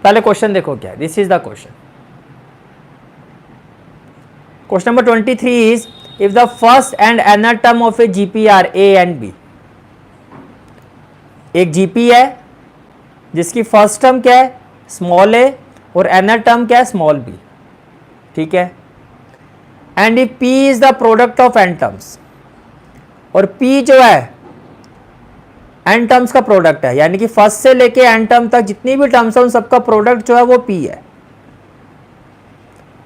पहले क्वेश्चन देखो क्या है, this is the question. Question number 23 is if the first and nth term of a GP are a and B. एक GP है जिसकी first term क्या है स्मॉल ए और nth टर्म क्या है स्मॉल बी. ठीक है. And if p is the product of n terms, और p जो है n टर्म्स का प्रोडक्ट है, यानी कि फर्स्ट से लेके n टर्म तक जितनी भी टर्म्स है उन सबका प्रोडक्ट जो है वो p है.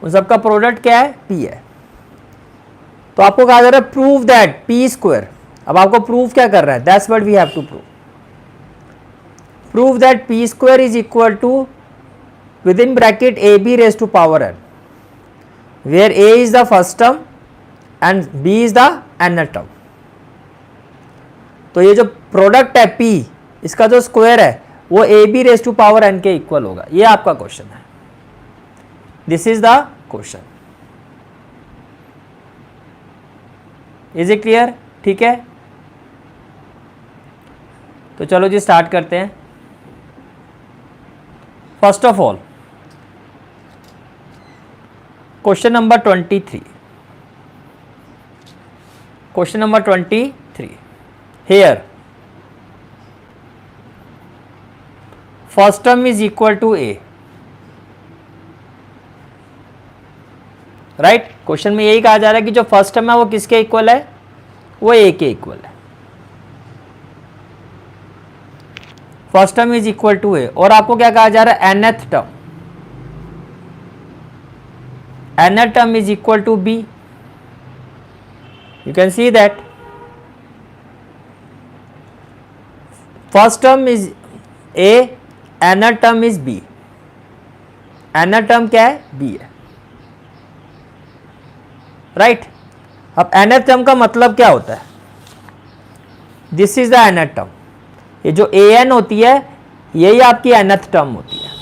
उन सबका प्रोडक्ट क्या है p है. तो आपको कहा जा रहा है प्रूव दैट p स्क्वायर. अब आपको प्रूव क्या कर रहा है, that's what we have to prove. Prove that p square is equal to with in bracket ab raise to power n, where a is the first term and b is the nth term. तो ये जो product है p, इसका जो square है वो ab raise to power n के equal होगा. ये आपका क्वेश्चन है. This is the question. Is it clear? ठीक है. तो चलो जी स्टार्ट करते हैं. First of all question number 23. Question number 23. Here first term is equal to a. Right. Question में यही कहा जा रहा है कि जो फर्स्ट टर्म है वो किसके इक्वल है, वो a के इक्वल है. First term is equal to a. और आपको क्या कहा जा रहा है, nth term. nth term is equal to b. You can see that first term is a, nth term is b. nth term क्या है, b है. राइट. अब nth टर्म का मतलब क्या होता है, this is the nth term. ये जो an होती है यही आपकी nth टर्म होती है.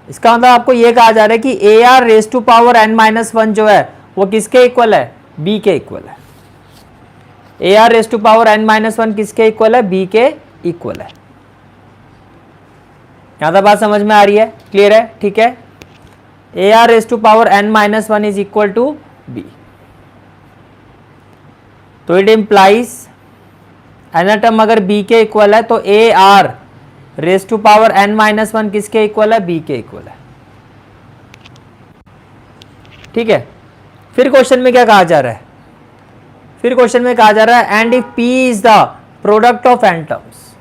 इसका मतलब आपको ये कहा जा रहा है कि ar raise to power n-1 जो है वो किसके इक्वल है, b के इक्वल है. ar raise to power n-1 किसके इक्वल है, b के इक्वल है. यहां तक बात समझ में आ रही है, क्लियर है? ठीक है. ar raise to power n-1 is equal to b. तो इट इम्प्लाइज nth टर्म अगर b के इक्वल है तो ar raise to power n-1 किसके इक्वल है, b के इक्वल है. ठीक है. फिर क्वेश्चन में क्या कहा जा रहा है, फिर क्वेश्चन में कहा जा रहा है and if p is the product of n terms.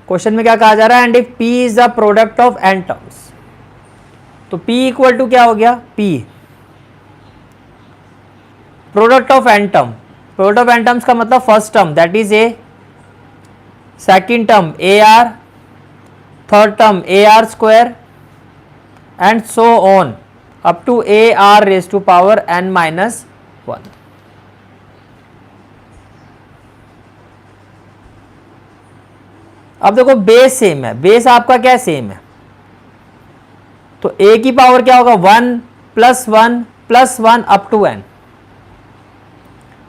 Question में क्या कहा जा रहा है, and if p is the product of n terms. तो p इक्वल टू क्या हो गया, p product of n term. Product of n terms का मतलब first term that is a, second term ar, third term ar square and so on up to ar raise to power n-1. अब देखो base same है, base आपका क्या same है, तो a की पावर क्या होगा 1 + 1 + 1 अप टू n.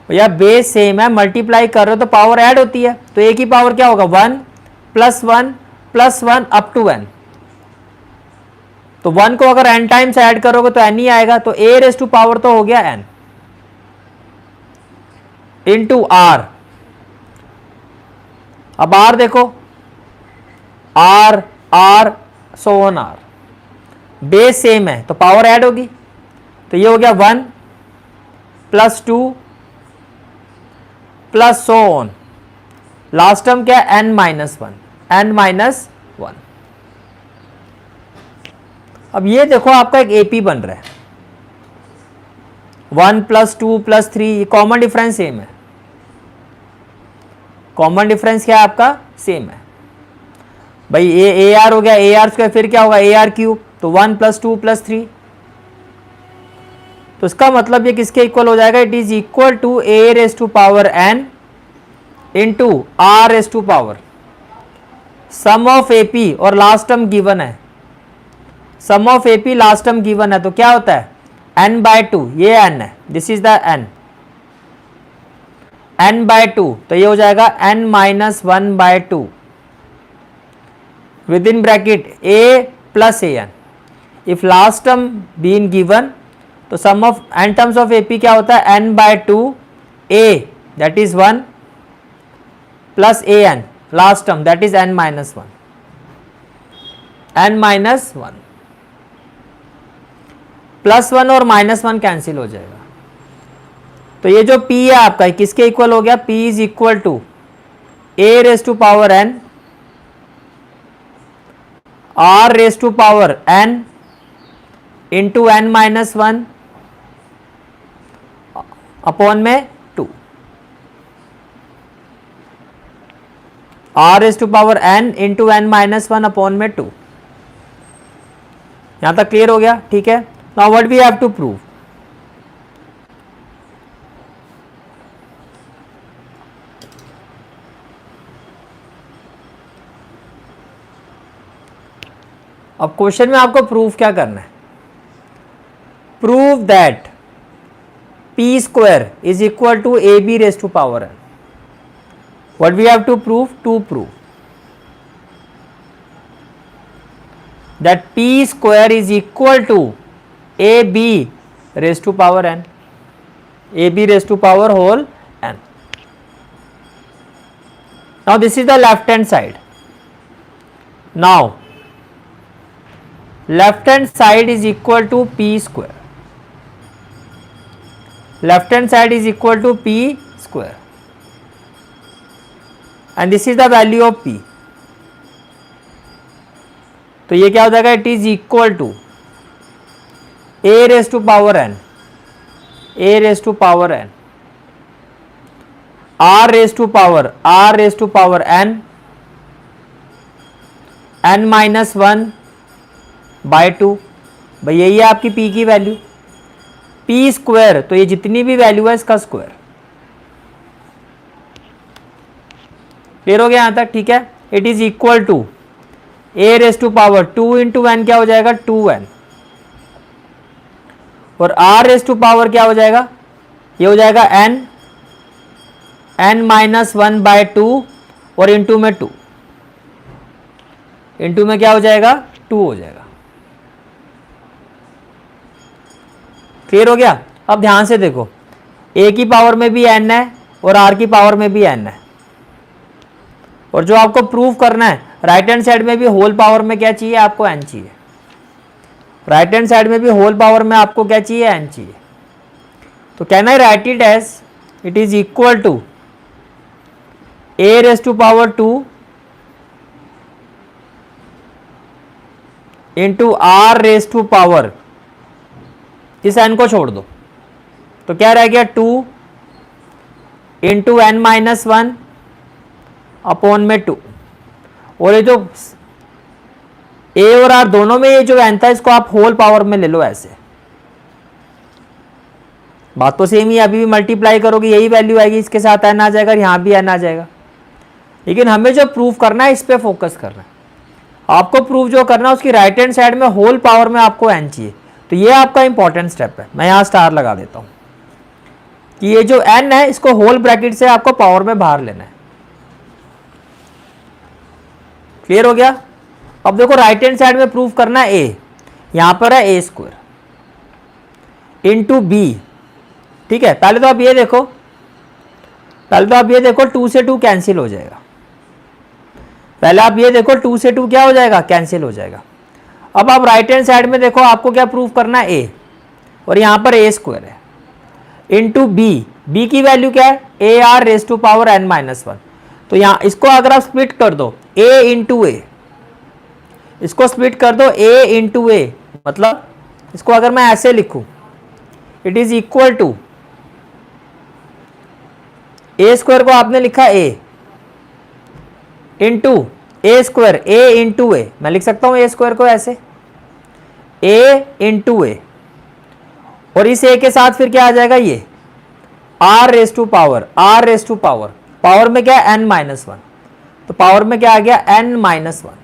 या बेस सेम है, मल्टीप्लाई कर रहे हो तो पावर ऐड होती है, तो a की पावर क्या होगा 1 + 1 + 1 अप टू n. तो 1 को अगर n टाइम्स ऐड करोगे तो n ही आएगा, तो a रेज टू पावर तो हो गया n इंटू r. अब r देखो r r so on r. Base same है तो पावर ऐड होगी, तो ये हो गया 1 + 2 + सो ऑन. लास्ट टर्म क्या है n-1. अब ये देखो आपका एक AP बन रहा है 1 + 2 + 3. ये कॉमन डिफरेंस सेम है. कॉमन डिफरेंस क्या है आपका, सेम है भाई. ये AR हो गया, AR स्क्वायर, फिर क्या होगा AR3, तो 1 + 2 + 3. तो इसका मतलब ये किसके इक्वल हो जाएगा, it is equal to a raise to power n into r raise to power sum of AP, और लास्ट टर्म गिवन है, sum of AP last term given है, तो क्या होता है n/2. ये n है, this is the n. n by two, तो ये हो जाएगा n minus one by two with in bracket a plus a n. If last term been given, तो सम of n terms of AP क्या होता है, n by two a that is 1 plus a n last term that is n minus one, n minus one, plus one और minus one cancel हो जाएगा। तो ये जो p है आपका किसके इक्वल हो गया, p is equal to a raise to power n r raise to power n into n minus one upon में 2, r raise to power n into n minus one upon में 2। यहां तक clear हो गया, ठीक है। Now what we have to prove, अब question में आपको प्रूफ क्या करना है, prove that p square is equal to a b raise to power n। What we have to prove, to prove that p square is equal to a b raise to power n, a b raise to power whole n। Now this is the left hand side, now left hand side is equal to p square, left hand side is equal to p square and this is the value of p। तो ये क्या हो जाएगा, it is equal to a raise to power n, a raise to power n, r raise to power n, n minus one by two. भाई यही है आपकी p की वैल्यू, p स्क्वायर, तो ये जितनी भी वैल्यू है इसका स्क्वायर। क्लियर हो गया यहां तक, ठीक है। It is equal to a raise to power 2 into n क्या हो जाएगा 2n, और r रेस टू पावर क्या हो जाएगा, ये हो जाएगा n minus one by to और इंटू में 2, इंटू में क्या हो जाएगा 2 हो जाएगा। क्लियर हो गया। अब ध्यान से देखो, a की पावर में भी n है और r की पावर में भी n है, और जो आपको प्रूव करना है राइट हैंड साइड में भी होल पावर में क्या चाहिए, आपको n चाहिए। राइट हैंड साइड में भी होल पावर में आपको क्या चाहिए, n चाहिए। तो can I write it as it is equal to a raise to power 2 into r raise to power, इस n को छोड़ दो तो क्या रह गया 2 into n minus one upon में 2, और ये जो a और r दोनों में ये जो n था इसको आप होल पावर में ले लो ऐसे। बात तो सेम ही, अभी भी मल्टीप्लाई करोगे यही वैल्यू आएगी, इसके साथ n आ जाएगा, यहां भी n आ जाएगा। लेकिन हमें जो प्रूफ करना है इस पे फोकस करना है। आपको प्रूफ जो करना है उसकी राइट हैंड साइड में होल पावर में आपको n चाहिए, तो ये आपका इंपॉर्टेंट स्टेप है। मैं यहां स्टार लगा देता हूं कि ये जो n है इसको होल ब्रैकेट से आपको पावर में बाहर लेना है। क्लियर हो गया। अब देखो राइट हैंड साइड में प्रूफ करना है a, यहां पर है a स्क्वायर इंटू बी, ठीक है। पहले तो आप ये देखो 2 से 2 कैंसिल हो जाएगा, पहले आप ये देखो 2 से 2 क्या हो जाएगा, कैंसिल हो जाएगा। अब आप राइट हैंड साइड में देखो आपको क्या प्रूफ करना है a, और यहां पर a स्क्वायर है इंटू बी, बी की वैल्यू क्या है a r raise to power n minus one. तो यहां इसको अगर आप स्प्लिट कर दो a इंटू ए, इसको स्प्लिट कर दो a इंटू ए, मतलब इसको अगर मैं ऐसे लिखूं it is equal to a square को आपने लिखा a into a square, a into a, मैं लिख सकता हूं ए स्क्वायर को ऐसे a इंटू ए, और इस a के साथ फिर क्या आ जाएगा ये r raise to power, power में क्या है n माइनस वन, तो पावर में क्या आ गया n माइनस वन,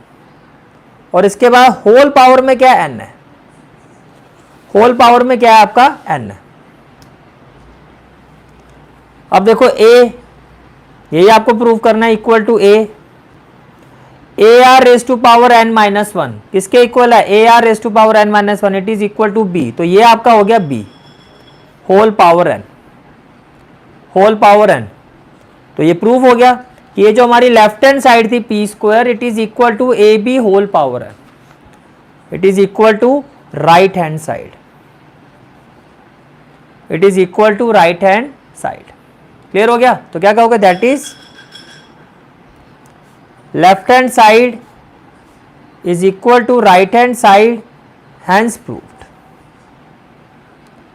और इसके बाद होल पावर में क्या n है, होल पावर में क्या है आपका n है। अब देखो a यही आपको प्रूव करना है, equal to a r raise to power n minus one किसके इक्वल है, a r raise to power n minus one, it is equal to b. तो ये आपका हो गया b whole power n, whole power n. तो ये prove हो गया कि ये जो हमारी लेफ्ट हैंड साइड थी p square, it is equal to a b whole power n, it is equal to right hand side, it is equal to right hand side. Clear हो गया? तो क्या कहोगे, that is left hand side is equal to right hand side, hence proved,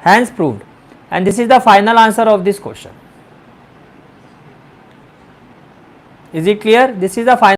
hence proved, and this is the final answer of this question. Is it clear? This is the final